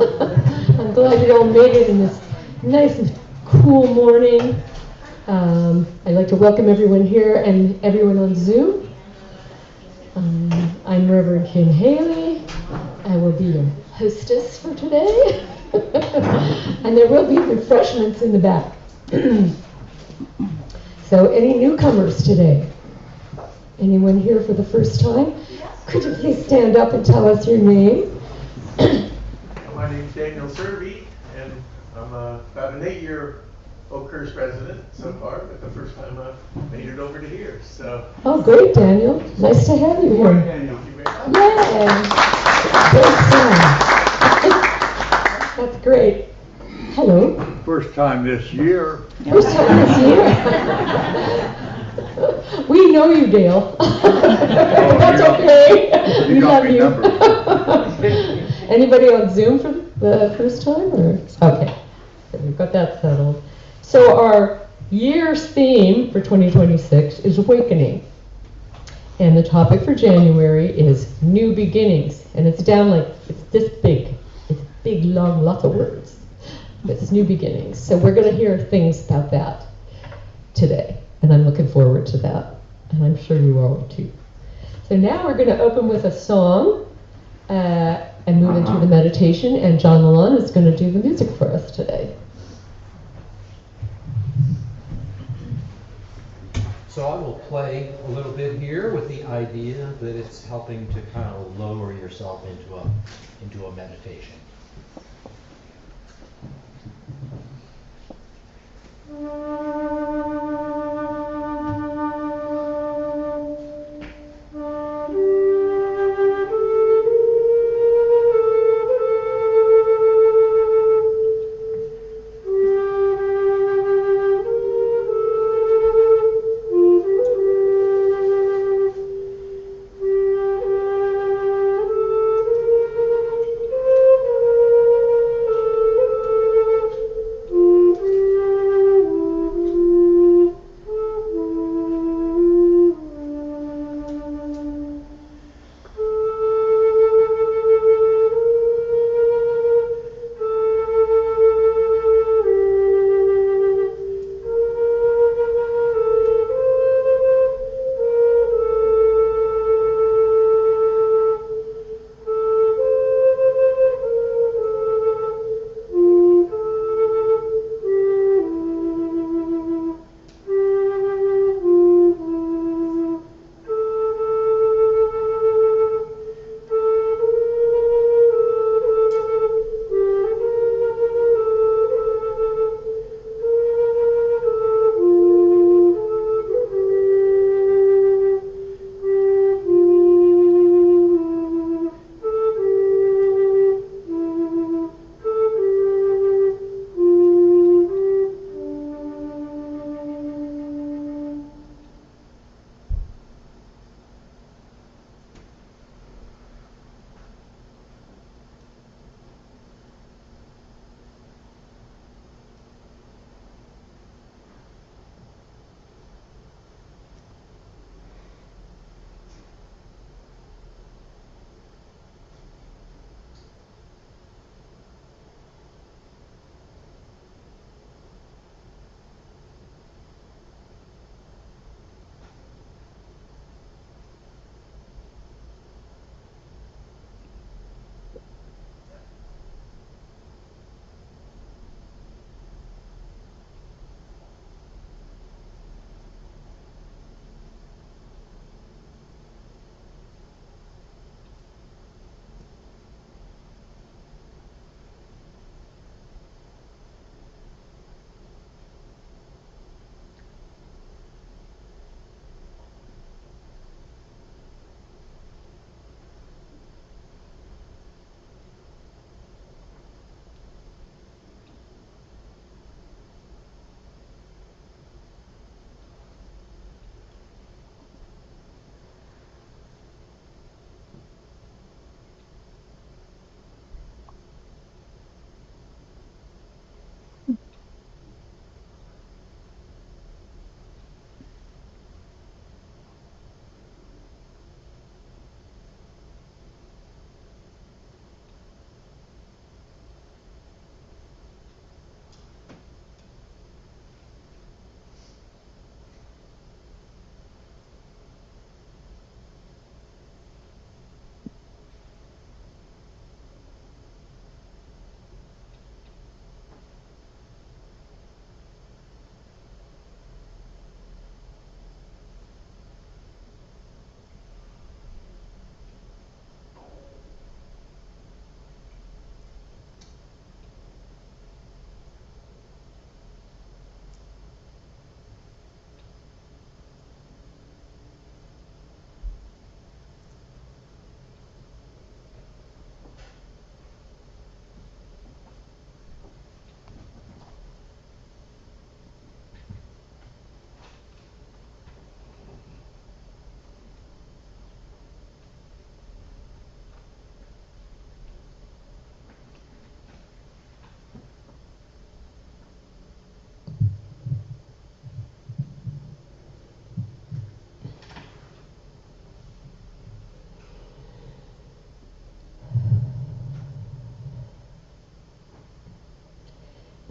I'm glad you all made it in this nice and cool morning. I'd like to welcome everyone here and everyone on Zoom. I'm Reverend Kim Haley. I will be your hostess for today. And there will be refreshments in the back. So any newcomers today? Anyone here for the first time? Could you please stand up and tell us your name? My name's Daniel Serby, and I'm about an 8-year Oakhurst resident so far, but the first time I've made it over to here. So. Oh, great, Daniel. Nice to have you here. Daniel. Thank you very much. Yay! Great song. That's great. Hello. First time this year. First time this year. We know you, Dale. That's okay. You We got love me you. numbered. Anybody on Zoom for the first time? Or? Okay, so we've got that settled. So our year's theme for 2026 is awakening. And the topic for January is new beginnings. And it's down like, it's this big. It's big, long, lots of words. It's new beginnings. So we're going to hear things about that today. And I'm looking forward to that. And I'm sure you all are too. So now we're going to open with a song and move into the meditation. And John LaLonde is going to do the music for us today. So I will play a little bit here with the idea that it's helping to kind of lower yourself into a meditation.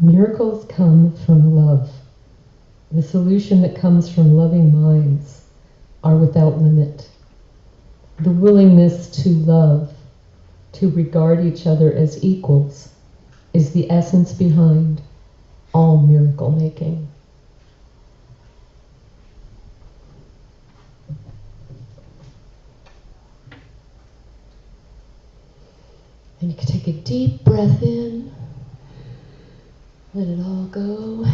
Miracles come from love. The solution that comes from loving minds are without limit. The willingness to love, to regard each other as equals, is the essence behind all miracle making. And you can take a deep breath in, let it all go,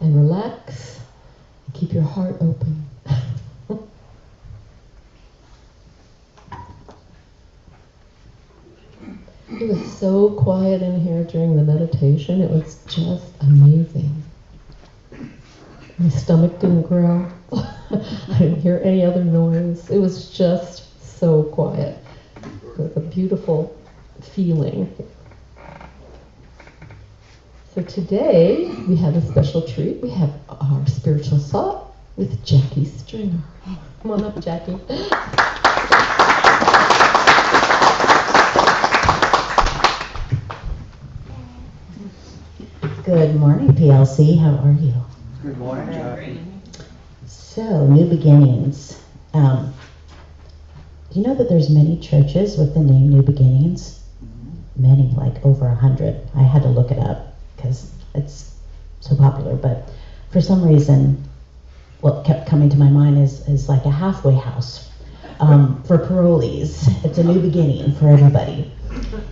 and relax, and keep your heart open. It was so quiet in here during the meditation, it was just amazing. My stomach didn't growl. I didn't hear any other noise. It was just so quiet. It was a beautiful feeling. So today we have a special treat. We have our spiritual salt with Jacque Stringer. Come on up, Jacque. Good morning, PLC. How are you? Good morning, Jacque. So, new beginnings. Do you know that there's many churches with the name New Beginnings? Many, like over 100. I had to look it up because it's so popular. But for some reason, what kept coming to my mind is like a halfway house for parolees. It's a new beginning for everybody.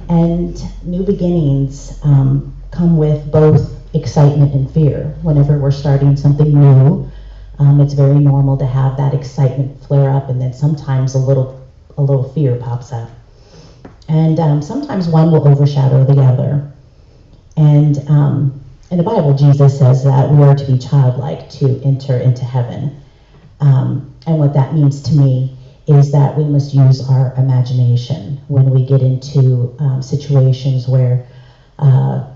And new beginnings come with both excitement and fear. Whenever we're starting something new, it's very normal to have that excitement flare up, and then sometimes a little fear pops up. And sometimes one will overshadow the other. And in the Bible, Jesus says that we are to be childlike to enter into heaven. And what that means to me is that we must use our imagination when we get into situations where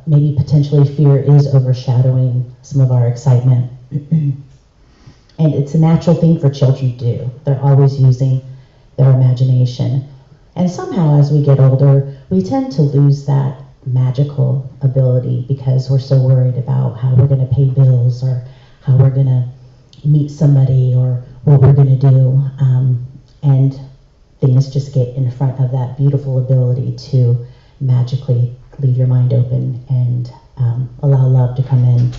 maybe potentially fear is overshadowing some of our excitement. And it's a natural thing for children to do. They're always using their imagination. And somehow as we get older, we tend to lose that magical ability because we're so worried about how we're going to pay bills or how we're going to meet somebody or what we're going to do. And things just get in front of that beautiful ability to magically leave your mind open and allow love to come in.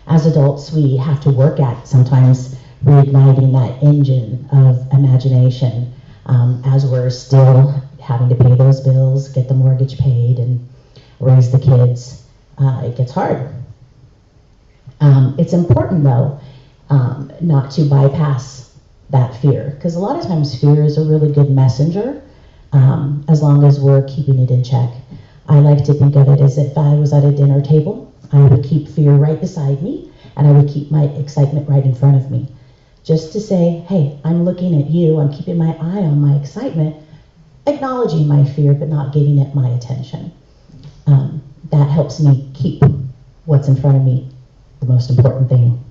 As adults, we have to work at sometimes reigniting that engine of imagination as we're still having to pay those bills, get the mortgage paid, and raise the kids. It gets hard. It's important, though, not to bypass that fear, because a lot of times fear is a really good messenger as long as we're keeping it in check. I like to think of it as if I was at a dinner table, I would keep fear right beside me, and I would keep my excitement right in front of me. Just to say, hey, I'm looking at you, I'm keeping my eye on my excitement, acknowledging my fear, but not giving it my attention. That helps me keep what's in front of me the most important thing.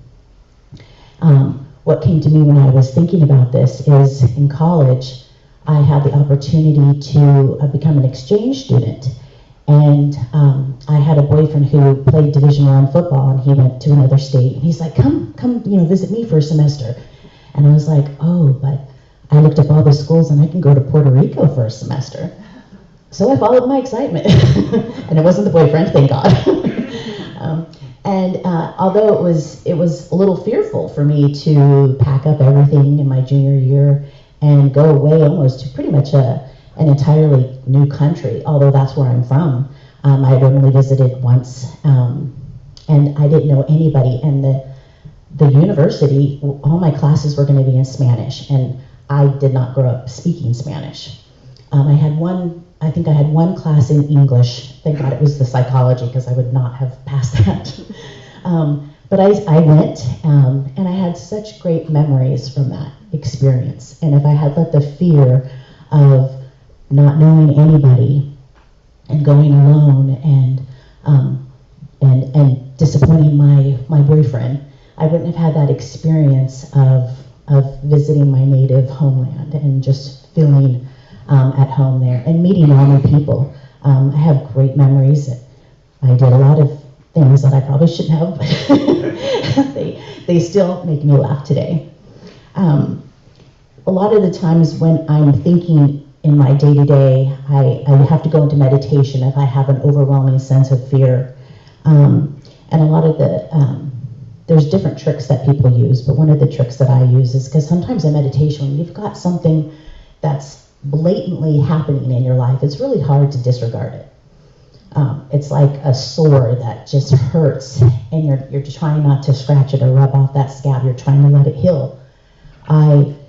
What came to me when I was thinking about this is in college, I had the opportunity to become an exchange student. And I had a boyfriend who played Division I football, and he went to another state. And he's like, come, visit me for a semester. And I was like, oh, but I looked up all the schools, and I can go to Puerto Rico for a semester. So I followed my excitement. And it wasn't the boyfriend, thank God. Although it was a little fearful for me to pack up everything in my junior year and go away almost to pretty much an entirely new country, although that's where I'm from. I had only visited once, and I didn't know anybody. And the university, all my classes were going to be in Spanish, and I did not grow up speaking Spanish. I had one class in English. Thank God it was the psychology, because I would not have passed that. But I went, and I had such great memories from that experience. And if I had let the fear of not knowing anybody and going alone and disappointing my boyfriend, I wouldn't have had that experience of visiting my native homeland and just feeling at home there and meeting all new people. I have great memories. I did a lot of things that I probably shouldn't have, but they still make me laugh today. A lot of the times when I'm thinking in my day-to-day, I have to go into meditation if I have an overwhelming sense of fear. And a lot of there's different tricks that people use, but one of the tricks that I use is because sometimes in meditation, when you've got something that's blatantly happening in your life, it's really hard to disregard it. It's like a sore that just hurts, and you're trying not to scratch it or rub off that scab. You're trying to let it heal.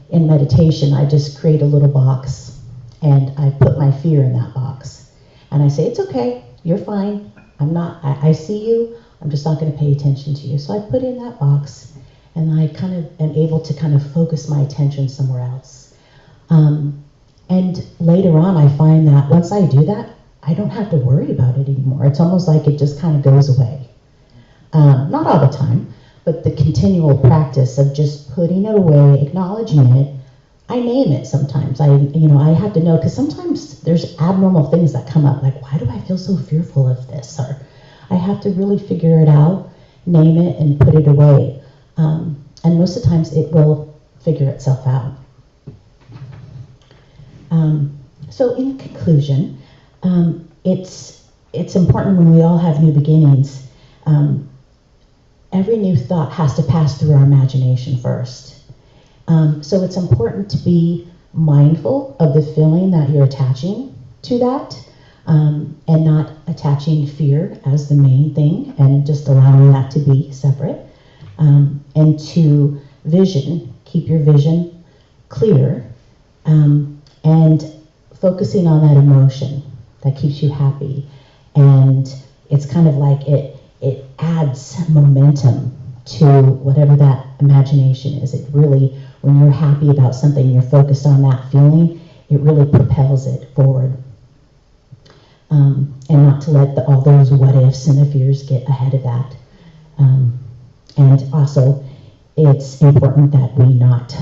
In meditation, I just create a little box, and I put my fear in that box. And I say, it's okay, you're fine. I see you, I'm just not going to pay attention to you. So I put in that box, and I kind of am able to kind of focus my attention somewhere else. And later on, I find that once I do that, I don't have to worry about it anymore. It's almost like it just kind of goes away. Not all the time, but the continual practice of just putting it away, acknowledging it. I name it sometimes. I have to know, because sometimes there's abnormal things that come up, like, why do I feel so fearful of this? Or I have to really figure it out, name it, and put it away. And most of the times it will figure itself out. So in conclusion, it's important when we all have new beginnings. Every new thought has to pass through our imagination first. So it's important to be mindful of the feeling that you're attaching to that, and not attaching fear as the main thing, and just allowing that to be separate. And to keep your vision clear, and focusing on that emotion that keeps you happy. And it's kind of like it adds momentum to whatever that imagination is. It really, when you're happy about something, you're focused on that feeling, it really propels it forward. And not to let all those what ifs and the fears get ahead of that. And also, it's important that we not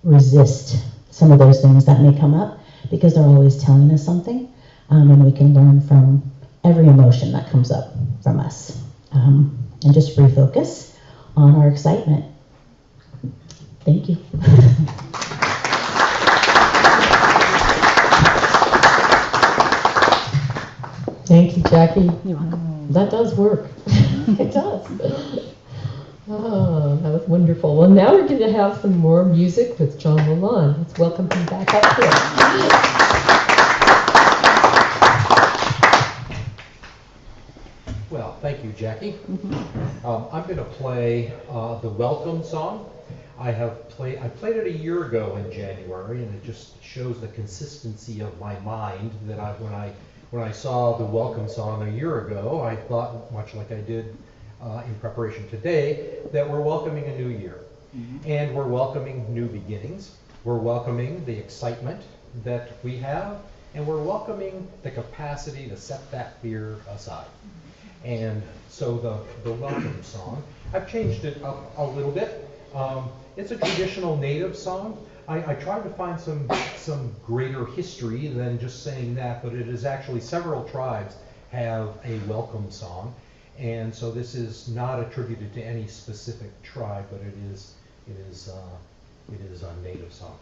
resist some of those things that may come up, because they're always telling us something, and we can learn from every emotion that comes up from us. And just refocus on our excitement. Thank you. Thank you, Jackie. You're welcome. That does work. It does. Oh, that was wonderful. Well, now we're going to have some more music with John LaLonde. Let's welcome him back up here. Well, thank you, Jackie. I'm going to play the Welcome song. I played it a year ago in January, and it just shows the consistency of my mind that when I saw the Welcome song a year ago, I thought, much like I did in preparation today, that we're welcoming a new year. And we're welcoming new beginnings. We're welcoming the excitement that we have, and we're welcoming the capacity to set that fear aside. And so the Welcome song, I've changed it up a little bit. It's a traditional native song. I tried to find some greater history than just saying that, but it is actually several tribes have a welcome song. And so this is not attributed to any specific tribe, but it is a native song.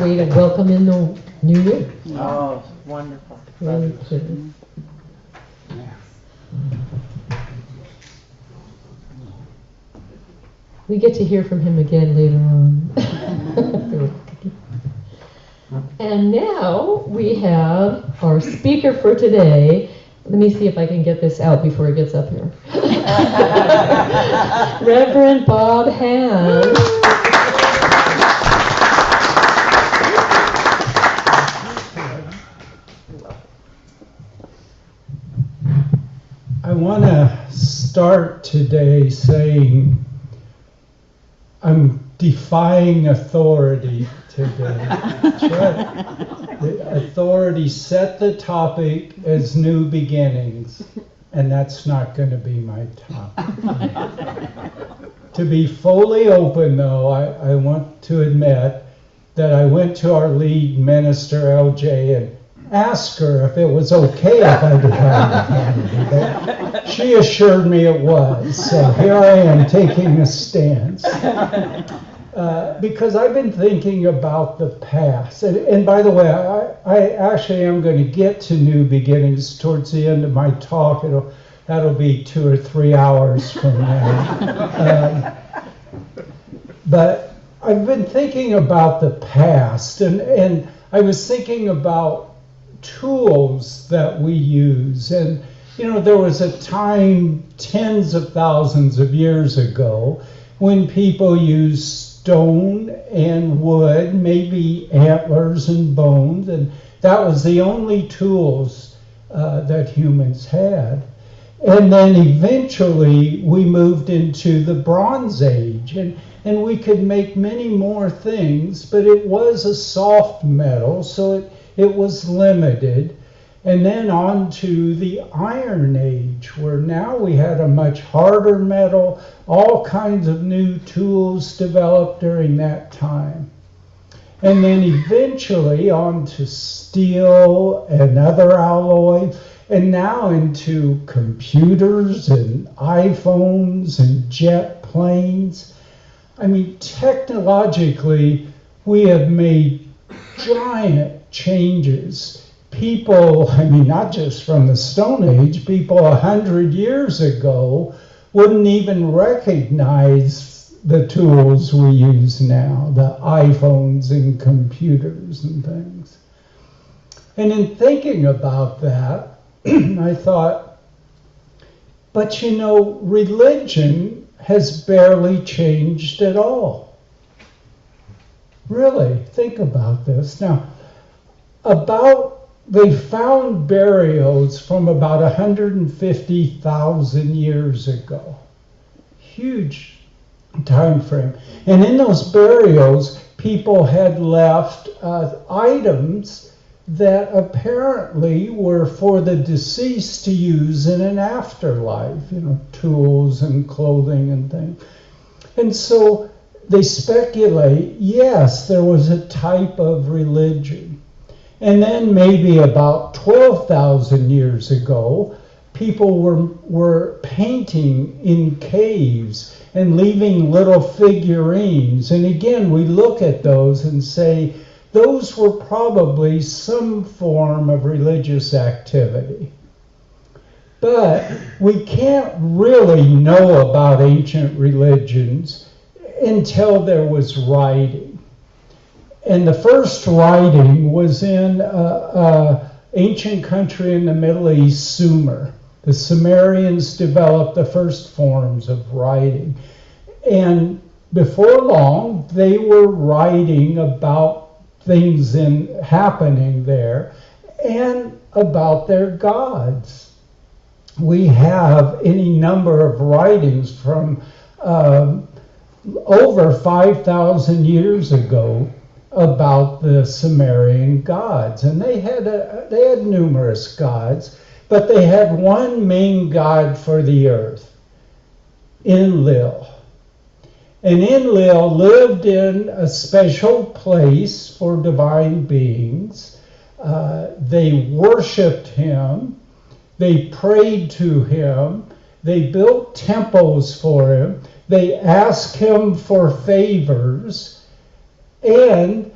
a way to welcome in the new year. Oh, wonderful. Really cute. We get to hear from him again later on. And now we have our speaker for today. Let me see if I can get this out before he gets up here. Reverend Bob Hand. I want to start today saying I'm defying authority today. That's right. The authority set the topic as new beginnings, and that's not going to be my topic. To be fully open, though, I want to admit that I went to our lead minister, LJ, and asked her if it was okay if I define authority. She assured me it was, so here I am taking a stance. Because I've been thinking about the past. And by the way, I actually am going to get to new beginnings towards the end of my talk. That'll be 2 or 3 hours from now. But I've been thinking about the past, and I was thinking about tools that we use. And, there was a time tens of thousands of years ago when people used stone and wood, maybe antlers and bones, and that was the only tools that humans had. And then eventually we moved into the Bronze Age, and we could make many more things, but it was a soft metal, so it was limited. And then on to the Iron Age, where now we had a much harder metal, all kinds of new tools developed during that time. And then eventually on to steel and other alloys, and now into computers and iPhones and jet planes. I mean, technologically, we have made giant changes. People, not just from the Stone Age, people 100 years ago wouldn't even recognize the tools we use now, the iPhones and computers and things. And in thinking about that, I thought, but religion has barely changed at all. Really, think about this. Now, they found burials from about 150,000 years ago. Huge time frame. And in those burials, people had left items that apparently were for the deceased to use in an afterlife, tools and clothing and things. And so they speculate, yes, there was a type of religion. And then maybe about 12,000 years ago, people were painting in caves and leaving little figurines. And again, we look at those and say, those were probably some form of religious activity. But we can't really know about ancient religions until there was writing. And the first writing was in an ancient country in the Middle East, Sumer. The Sumerians developed the first forms of writing. And before long, they were writing about things happening there and about their gods. We have any number of writings from over 5,000 years ago about the Sumerian gods, and they had numerous gods, but they had one main god for the earth, Enlil. And Enlil lived in a special place for divine beings. They worshipped him, they prayed to him, they built temples for him, they asked him for favors. And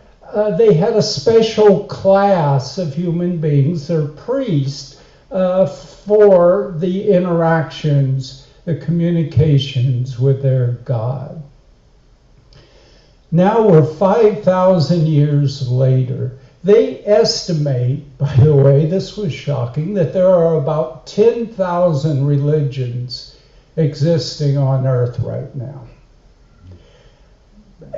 they had a special class of human beings, they're priests, for the interactions, the communications with their God. Now we're 5,000 years later. They estimate, by the way, this was shocking, that there are about 10,000 religions existing on earth right now.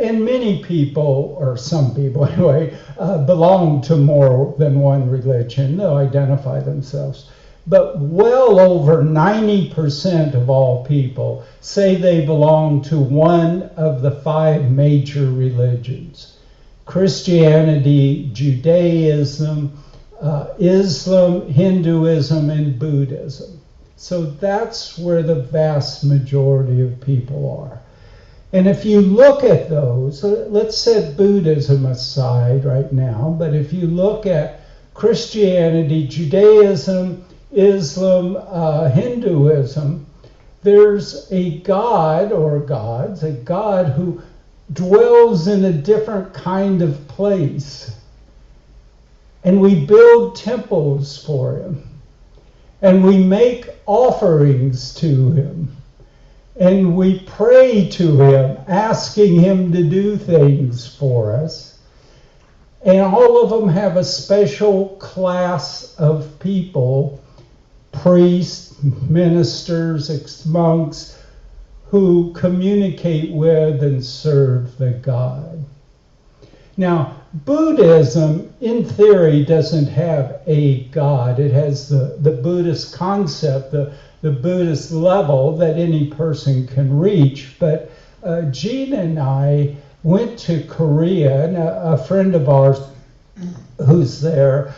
And many people, or some people anyway, belong to more than one religion. They'll identify themselves. But well over 90% of all people say they belong to one of the 5 major religions: Christianity, Judaism, Islam, Hinduism, and Buddhism. So that's where the vast majority of people are. And if you look at those, let's set Buddhism aside right now, but if you look at Christianity, Judaism, Islam, Hinduism, there's a god or gods, a god who dwells in a different kind of place. And we build temples for him. And we make offerings to him. And we pray to him, asking him to do things for us. And all of them have a special class of people, priests, ministers, monks, who communicate with and serve the God. Now, Buddhism, in theory, doesn't have a God. It has the Buddhist concept, the Buddhist level that any person can reach. But Gina and I went to Korea, and a friend of ours who's there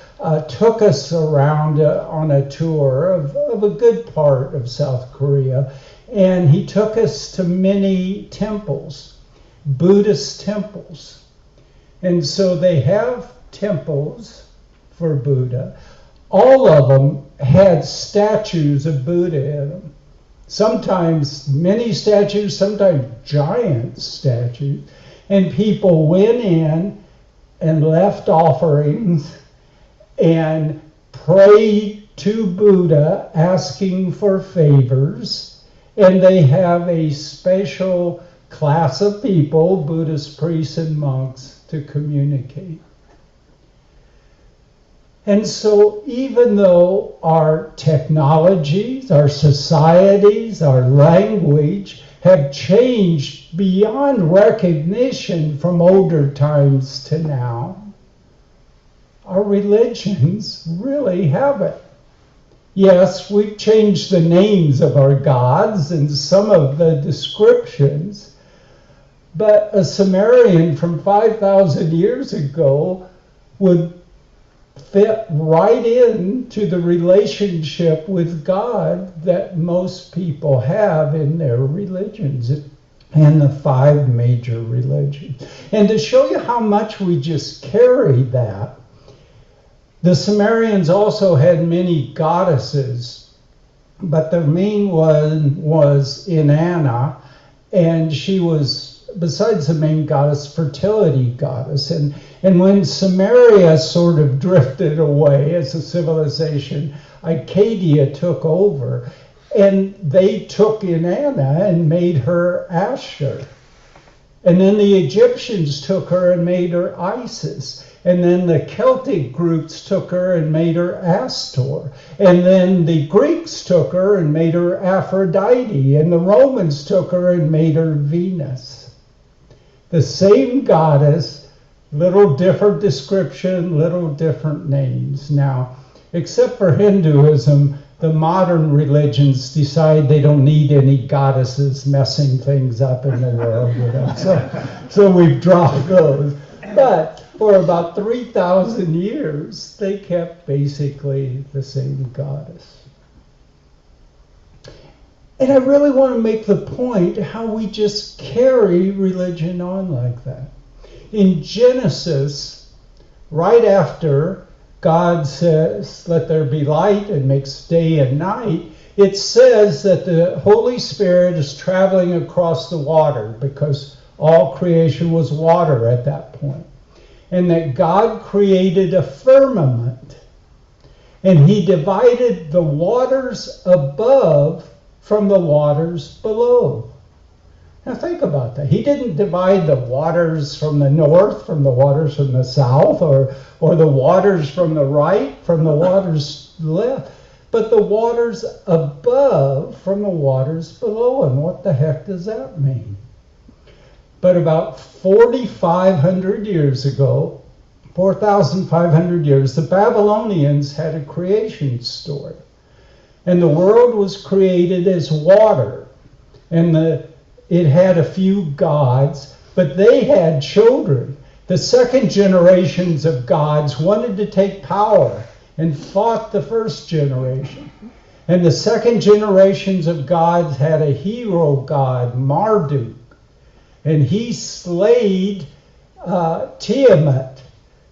took us around on a tour of a good part of South Korea, and he took us to many temples, Buddhist temples. And so they have temples for Buddha. All of them had statues of Buddha in them. Sometimes many statues, sometimes giant statues. And people went in and left offerings and prayed to Buddha, asking for favors. And they have a special class of people, Buddhist priests and monks, to communicate. And so even though our technologies, our societies, our language have changed beyond recognition from older times to now, our religions really haven't. Yes, we've changed the names of our gods and some of the descriptions, but a Sumerian from 5,000 years ago would fit right into the relationship with God that most people have in their religions and the 5 major religions. And to show you how much we just carry that, the Sumerians also had many goddesses, but their main one was Inanna, and she was, besides the main goddess, fertility goddess. And when Sumeria sort of drifted away as a civilization, Acadia took over, and they took Inanna and made her Ashtar. And then the Egyptians took her and made her Isis. And then the Celtic groups took her and made her Astor. And then the Greeks took her and made her Aphrodite. And the Romans took her and made her Venus. The same goddess, little different description, little different names. Now, except for Hinduism, the modern religions decide they don't need any goddesses messing things up in the world, you know. So we've dropped those. But for about 3,000 years, they kept basically the same goddess. And I really want to make the point how we just carry religion on like that. In Genesis, right after God says, "Let there be light," and makes day and night, it says that the Holy Spirit is traveling across the water because all creation was water at that point. and that God created a firmament, and he divided the waters above from the waters below. Now think about that. He didn't divide the waters from the north from the waters from the south, or the waters from the right from the waters left, but the waters above from the waters below. And what the heck does that mean? But about 4,500 years ago, 4,500 years, the Babylonians had a creation story. And the world was created as water. And it had a few gods, but they had children. The second generations of gods wanted to take power and fought the first generation. And the second generations of gods had a hero god, Marduk. And he slayed Tiamat.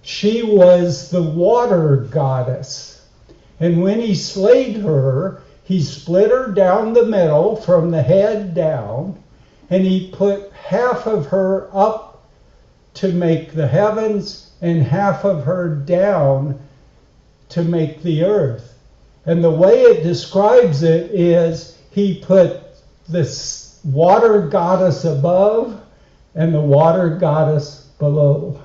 She was the water goddess. And when he slayed her, he split her down the middle from the head down, and he put half of her up to make the heavens and half of her down to make the earth. And the way it describes it is he put this water goddess above and the water goddess below.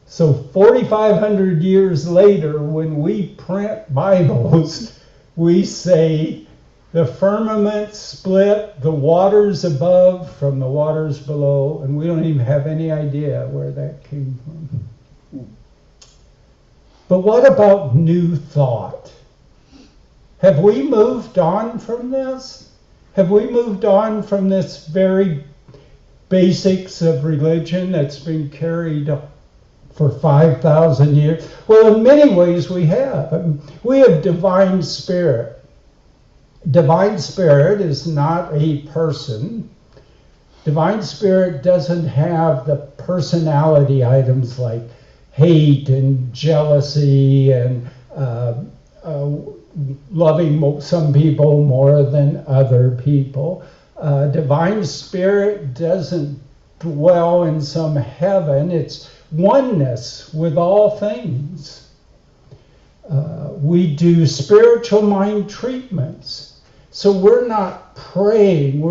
So 4,500 years later, when we print Bibles, we say the firmament split the waters above from the waters below, and we don't even have any idea where that came from. But what about new thought? Have we moved on from this? Have we moved on from this very basics of religion that's been carried for 5,000 years? Well, in many ways we have. We have divine spirit. Divine spirit is not a person. Divine spirit doesn't have the personality items like hate and jealousy and loving some people more than other people. Divine spirit doesn't dwell in some heaven. It's oneness with all things. We do spiritual mind treatments. So we're not praying.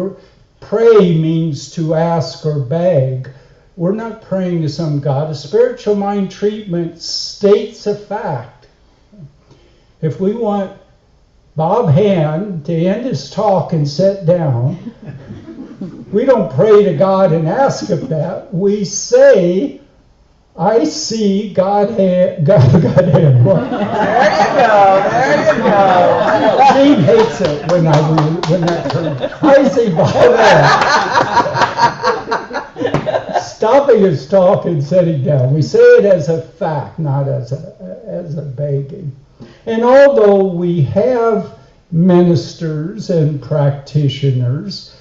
Pray means to ask or beg. We're not praying to some God. A spiritual mind treatment states a fact. If we want Bob Hand to end his talk and sit down, we don't pray to God and ask of that. We say, I see God hand. There you go. Gene hates it when that term. I see God hand. Stopping his talk and sitting down. We say it as a fact, not as a begging. And although we have ministers and practitioners,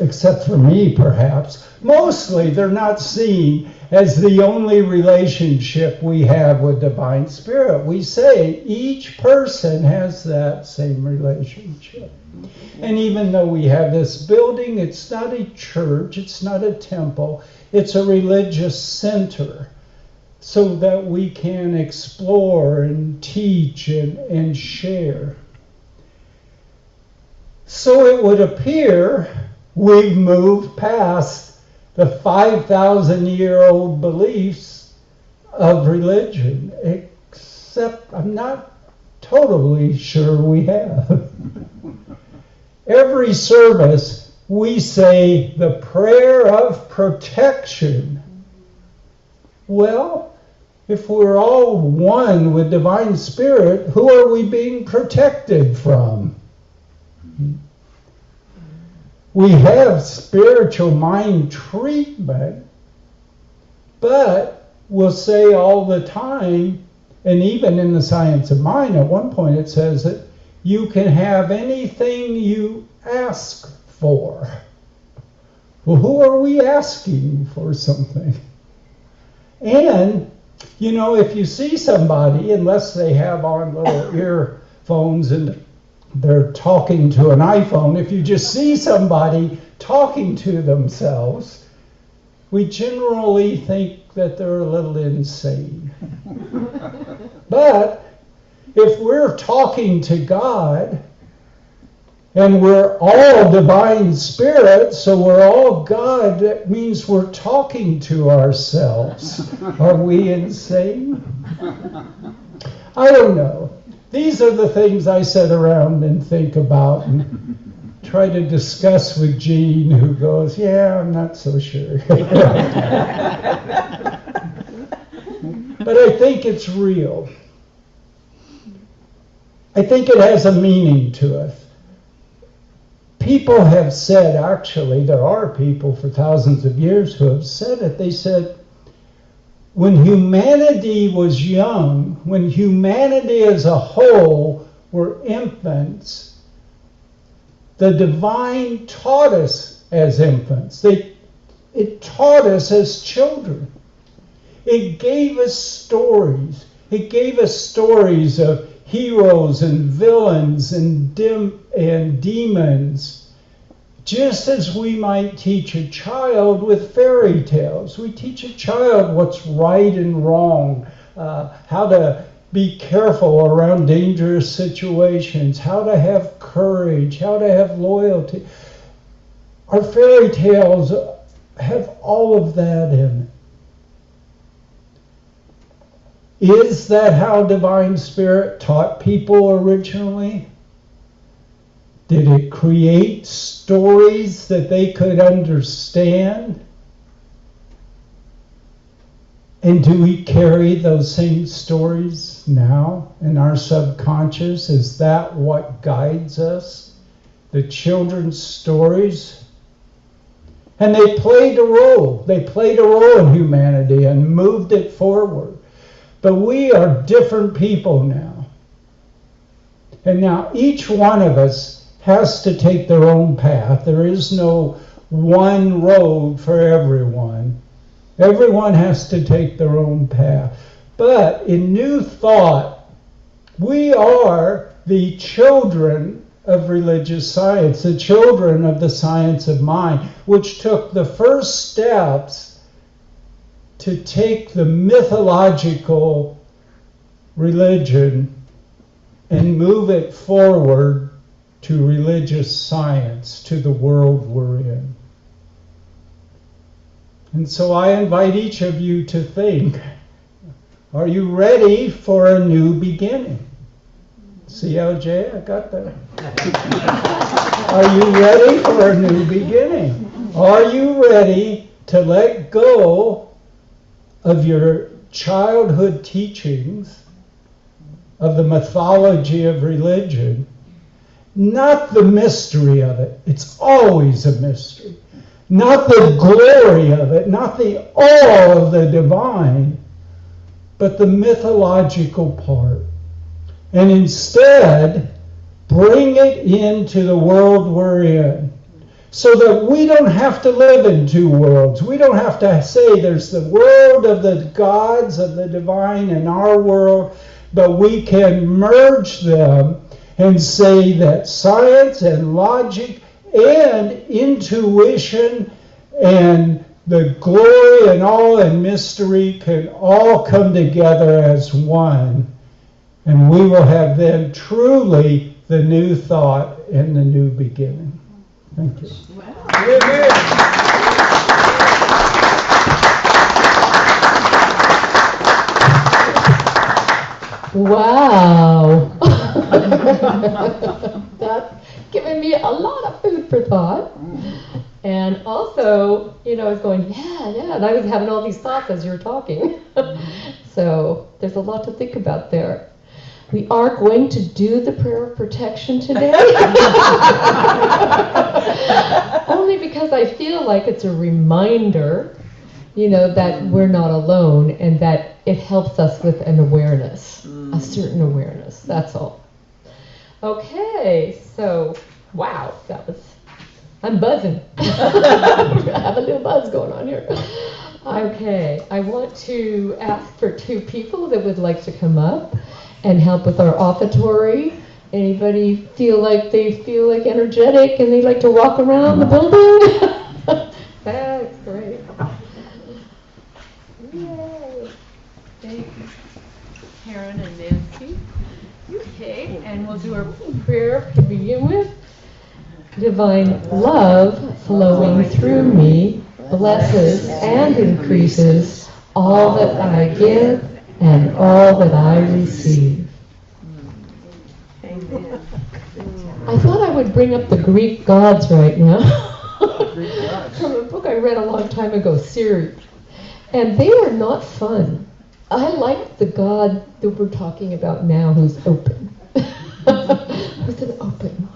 except for me perhaps, mostly they're not seen as the only relationship we have with divine spirit. We say each person has that same relationship. And even though we have this building, it's not a church, it's not a temple, it's a religious center, so that we can explore and teach and share. So it would appear we've moved past the 5,000-year-old beliefs of religion, except I'm not totally sure we have. Every service, we say the prayer of protection. Well, if we're all one with divine spirit, who are we being protected from? We have spiritual mind treatment, but we'll say all the time, and even in the Science of Mind, at one point it says that you can have anything you ask for. Well, who are we asking for something? And, if you see somebody, unless they have on little earphones and they're talking to an iPhone, if you just see somebody talking to themselves, we generally think that they're a little insane. But if we're talking to God, and we're all divine spirits, so we're all God, that means we're talking to ourselves. Are we insane? I don't know. These are the things I sit around and think about and try to discuss with Jean, who goes, yeah, I'm not so sure. But I think it's real. I think it has a meaning to us. People have said, actually, there are people for thousands of years who have said it. They said, when humanity was young, when humanity as a whole were infants, the divine taught us as infants. It taught us as children. It gave us stories. It gave us stories of heroes and villains and demons, just as we might teach a child with fairy tales. We teach a child what's right and wrong, how to be careful around dangerous situations, how to have courage, how to have loyalty. Our fairy tales have all of that in it. Is that how Divine Spirit taught people originally? Did it create stories that they could understand? And do we carry those same stories now in our subconscious? Is that what guides us? The children's stories? And they played a role. They played a role in humanity and moved it forward. But we are different people now. And now each one of us has to take their own path. There is no one road for everyone. Everyone has to take their own path. But in New Thought, we are the children of religious science, the children of the science of mind, which took the first steps to take the mythological religion and move it forward to religious science, to the world we're in. And so I invite each of you to think, are you ready for a new beginning? See how, Jay, I got that? Are you ready for a new beginning? Are you ready to let go of your childhood teachings, of the mythology of religion? Not the mystery of it. It's always a mystery. Not the glory of it, not the awe of the divine, but the mythological part. And instead, bring it into the world we're in, so that we don't have to live in two worlds. We don't have to say there's the world of the gods, of the divine, and our world, but we can merge them and say that science and logic and intuition and the glory and awe and mystery can all come together as one. And we will have then truly the new thought and the new beginning. Thank you. Wow. Wow. That's given me a lot of food for thought. And also, I was going, yeah, and I was having all these thoughts as you were talking. So there's a lot to think about there. We are going to do the prayer of protection today. Only because I feel like it's a reminder, that we're not alone and that it helps us with an awareness, a certain awareness, that's all. Okay, so, wow, I'm buzzing. I have a little buzz going on here. Okay, I want to ask for two people that would like to come up and help with our offertory. Anybody feel like energetic and they like to walk around the building? That's great. Karen and Nancy. Okay, and we'll do our prayer to begin with. Divine love flowing through me blesses and increases all that I give and all that I receive. Amen. I thought I would bring up the Greek gods right now from a book I read a long time ago, Ceres. And they are not fun. I like the God that we're talking about now who's open. Who's an open.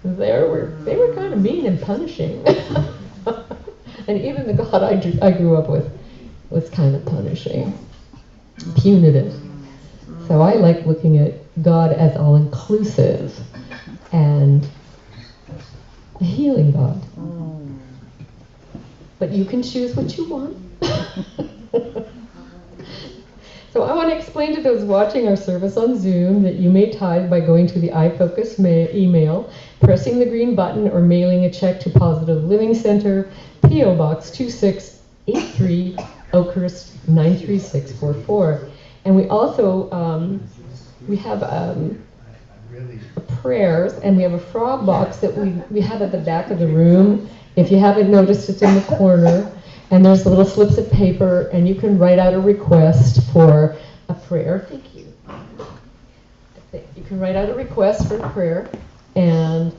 They were kind of mean and punishing. And even the God I grew up with was kind of punishing, punitive. So I like looking at God as all-inclusive and a healing God. But you can choose what you want. So I want to explain to those watching our service on Zoom that you may tithe by going to the iFocus email, pressing the green button, or mailing a check to Positive Living Center, P.O. Box 2683, Oakhurst 93644. And we also we have prayers, and we have a frog box that we have at the back of the room. If you haven't noticed, it's in the corner. And there's little slips of paper, and you can write out a request for a prayer. Thank you. You can write out a request for a prayer, and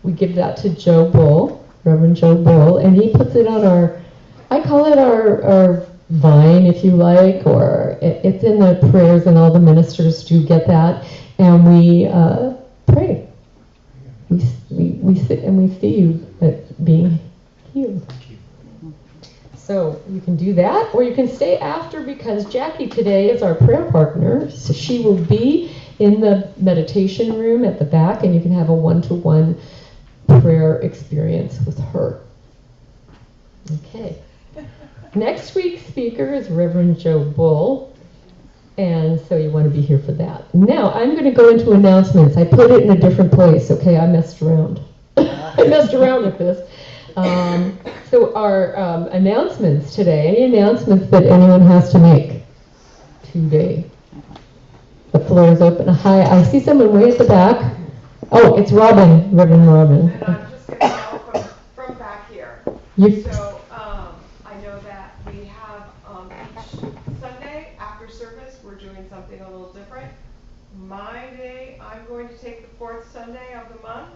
we give that to Joe Bull, Reverend Joe Bull, and he puts it on I call it our vine, if you like, or it's in the prayers, and all the ministers do get that, and we pray. We sit and we see you being healed. So you can do that, or you can stay after, because Jackie today is our prayer partner. So she will be in the meditation room at the back, and you can have a one-to-one prayer experience with her. Okay. Next week's speaker is Reverend Joe Bull, and so you want to be here for that. Now I'm going to go into announcements. I put it in a different place. Okay, I messed around. I messed around with this. So our announcements today, any announcements that anyone has to make today? The floor is open. Hi, I see someone way at the back. Oh, it's Robin, Reverend Robin. And I'm just going to go from back here. So I know that we have each Sunday after service, we're doing something a little different. My day, I'm going to take the fourth Sunday of the month.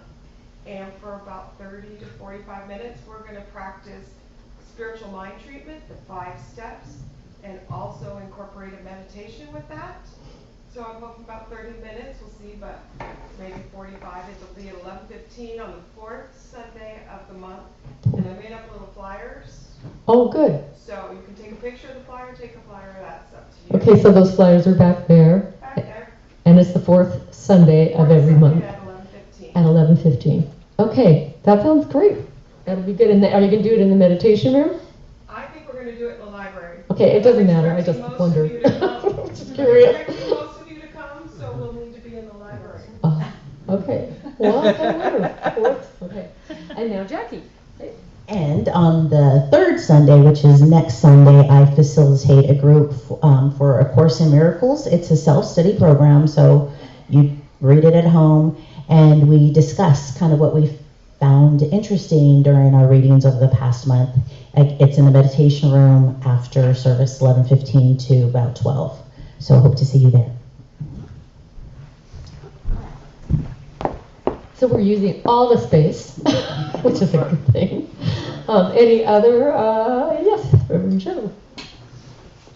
And for about 30 to 45 minutes, we're going to practice spiritual mind treatment, the 5 steps, and also incorporate a meditation with that. So I'm hoping about 30 minutes, we'll see, but maybe 45. It'll be at 11:15 on the 4th Sunday of the month. And I made up little flyers. Oh, good. So you can take a picture of the flyer, take a flyer, that's up to you. Okay, so those flyers are back there. Back there. And it's the fourth Sunday of every month. At 11:15. At 11:15. Okay, that sounds great. That'll be good. Are you going to do it in the meditation room? I think we're going to do it in the library. Okay, it doesn't matter. I just wondered. Just curious. Most of you to come, so we'll need to be in the library. Okay. Well, of course. Okay. And now Jackie. And on the third Sunday, which is next Sunday, I facilitate a group for A Course in Miracles. It's a self-study program, so you read it at home, and we discuss kind of what we found interesting during our readings over the past month. It's in the meditation room after service 11:15 to about 12. So I hope to see you there. So we're using all the space, which is a good thing. Any other? Yes, Reverend Joe.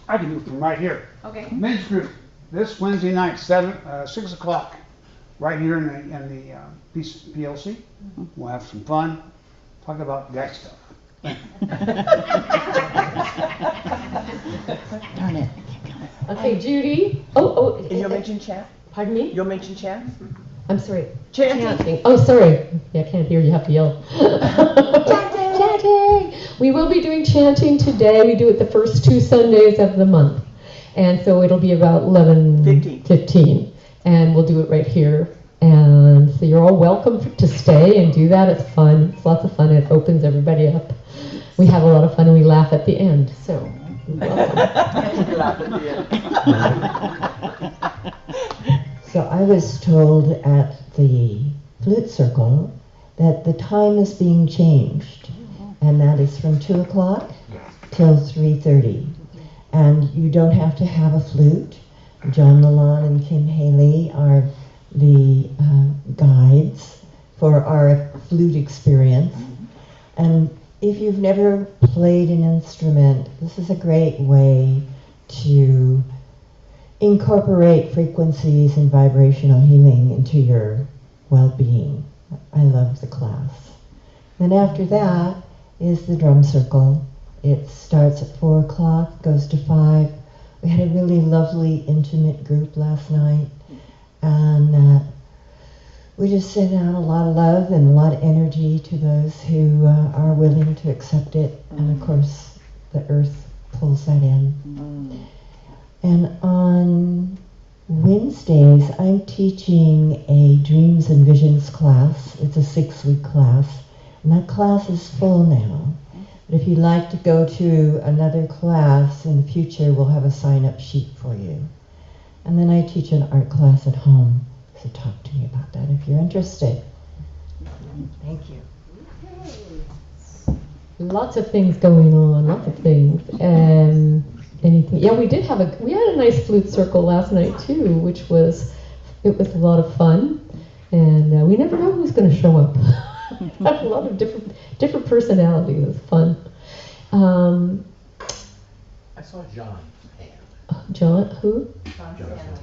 I can do it from right here. Okay. Men's group this Wednesday night, 6 o'clock, right here in the PLC. We'll have some fun, talk about guy stuff. Darn it. Okay, Judy. Oh. And you'll mention chat? Pardon me? You'll mention chat? I'm sorry. Chanting. Oh, sorry. Yeah, I can't hear. You have to yell. Chanting. We will be doing chanting today. We do it the first 2 Sundays of the month. And so it'll be about 11:15. And we'll do it right here. And so you're all welcome to stay and do that. It's fun. It's lots of fun. It opens everybody up. We have a lot of fun and we laugh at the end. So So I was told at the flute circle that the time is being changed, and that is from 2 o'clock till 3:30. And you don't have to have a flute. John LaLonde and Kim Haley are the guides for our flute experience. And if you've never played an instrument, this is a great way to incorporate frequencies and vibrational healing into your well-being. I love the class. Then after that is the drum circle. It starts at 4 o'clock, goes to 5. We had a really lovely, intimate group last night, and we just sent out a lot of love and a lot of energy to those who are willing to accept it, and of course the earth pulls that in. And on Wednesdays, I'm teaching a Dreams and Visions class. It's a 6-week class, and that class is full now. But if you'd like to go to another class in the future, we'll have a sign-up sheet for you. And then I teach an art class at home, so talk to me about that if you're interested. Thank you. Lots of things going on, lots of things. Anything? Yeah, we had a nice flute circle last night too, it was a lot of fun, and we never know who's going to show up. A lot of different personalities. It's fun. I saw John's hand. John, who? John Stanley.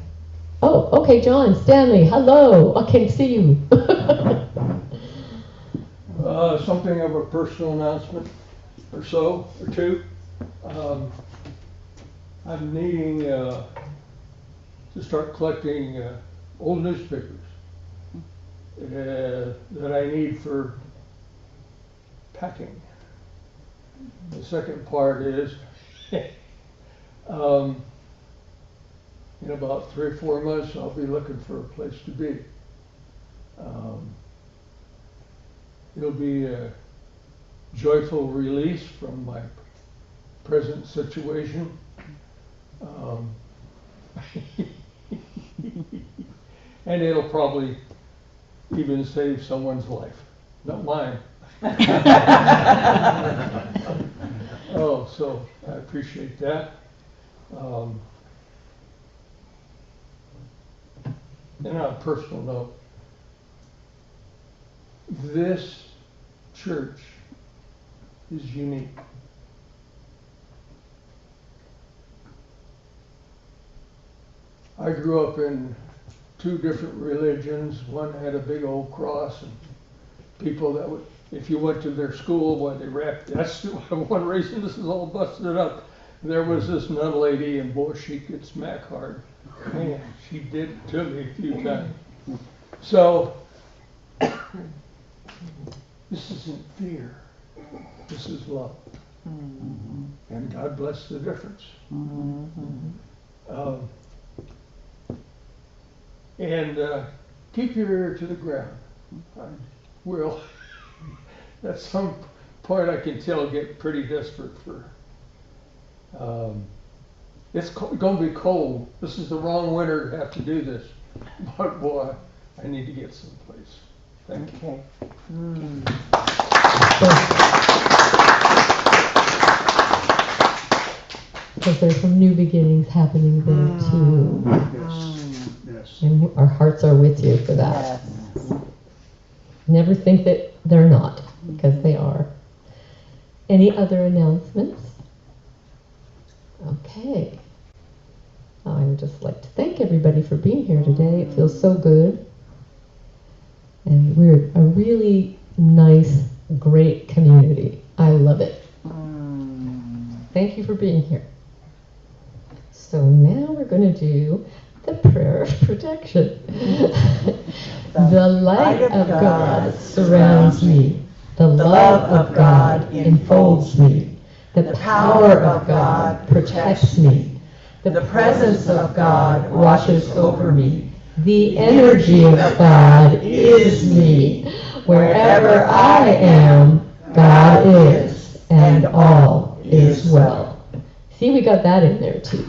Oh, okay, John Stanley. Hello. I can see you. Something of a personal announcement or two. I'm needing to start collecting old newspapers that I need for packing. The second part is in about 3 or 4 months I'll be looking for a place to be. It'll be a joyful release from my present situation. And it'll probably even save someone's life, not mine. Oh, so I appreciate that. And on a personal note, this church is unique. I grew up in 2 different religions. One had a big old cross, and people that would, if you went to their school, boy, they wrapped. That's one reason this is all busted up. There was this nun lady, and boy, she could smack hard. Man, she did it to me a few times. So this isn't fear. This is love. And God bless the difference. And keep your ear to the ground. I will, at some point I can tell, get pretty desperate for, it's going to be cold. This is the wrong winter to have to do this. But boy, I need to get someplace. Thank you. Because there's some new beginnings happening there too. Yes. And our hearts are with you for that. Never think that they're not, because they are. Any other announcements? Okay. I would just like to thank everybody for being here today. It feels so good. And we're a really nice, great community. I love it. Thank you for being here. So now we're going to do the prayer of protection. The light of God surrounds me. The love of God enfolds me. The power of God protects me. The presence of God washes over me. The energy of God is me. Wherever I am, God is, and all is well. See, we got that in there too.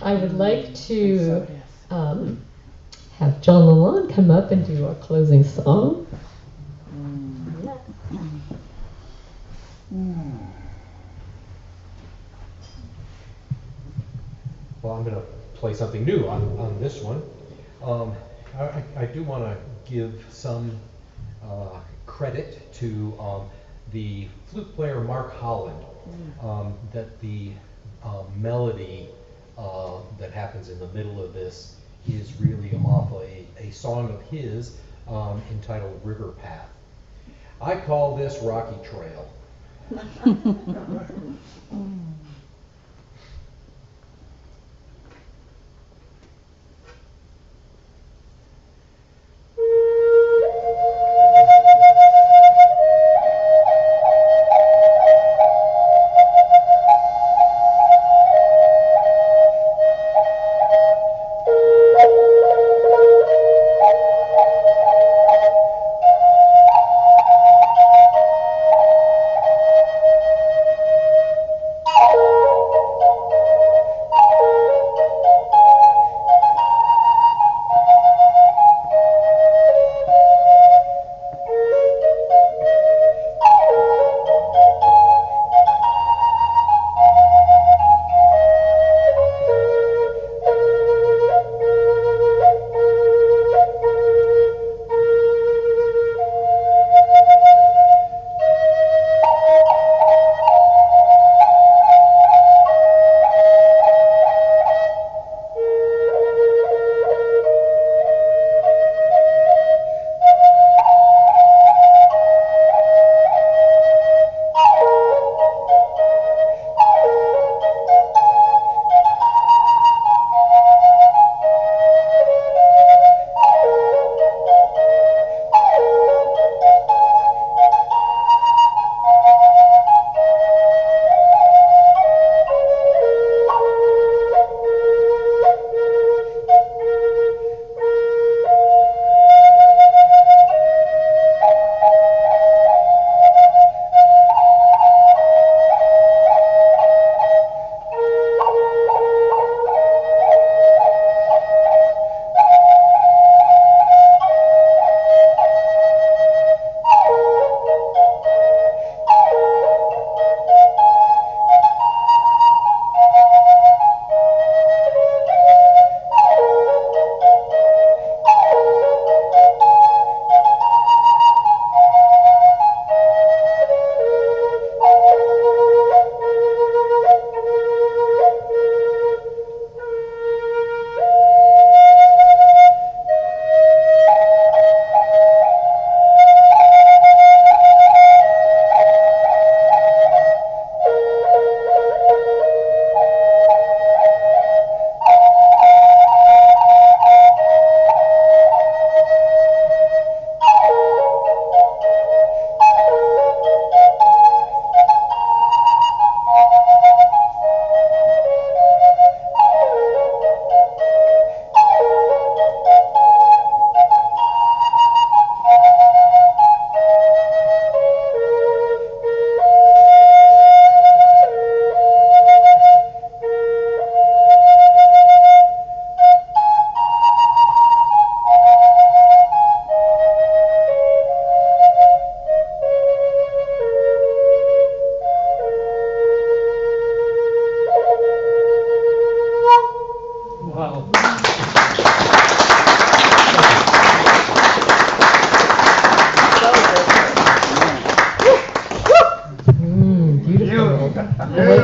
I would like to have John LaLonde come up and do our closing song. Well, I'm going to play something new on this one. I do want to give some credit to the flute player Mark Holland, that the melody that happens in the middle of this is really off a song of his entitled River Path. I call this Rocky Trail.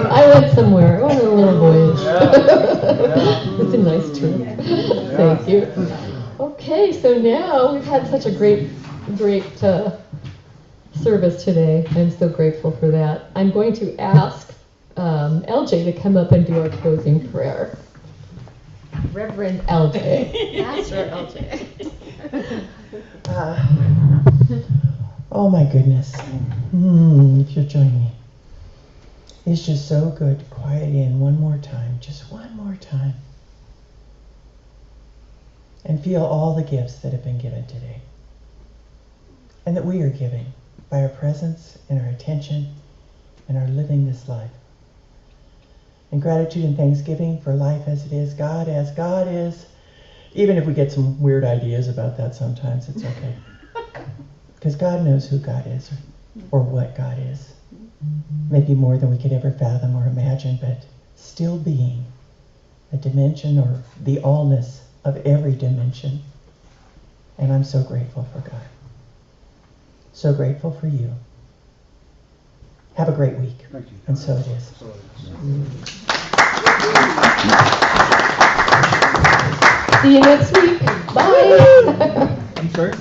I went somewhere. I went on a little voyage. It's a nice trip. Thank you. Okay, so now we've had such a great service today. I'm so grateful for that. I'm going to ask LJ to come up and do our closing prayer. Reverend LJ. Master LJ. Oh my goodness. If you'll join me. It's just so good to quiet in one more time, just one more time. And feel all the gifts that have been given today. And that we are giving by our presence and our attention and our living this life. And gratitude and thanksgiving for life as it is, God as God is. Even if we get some weird ideas about that sometimes, it's okay. Because God knows who God is or what God is. Maybe more than we could ever fathom or imagine, but still being a dimension or the allness of every dimension. And I'm so grateful for God. So grateful for you. Have a great week. Thank you. And so it is. So it is. See you next week. Bye. I'm sorry?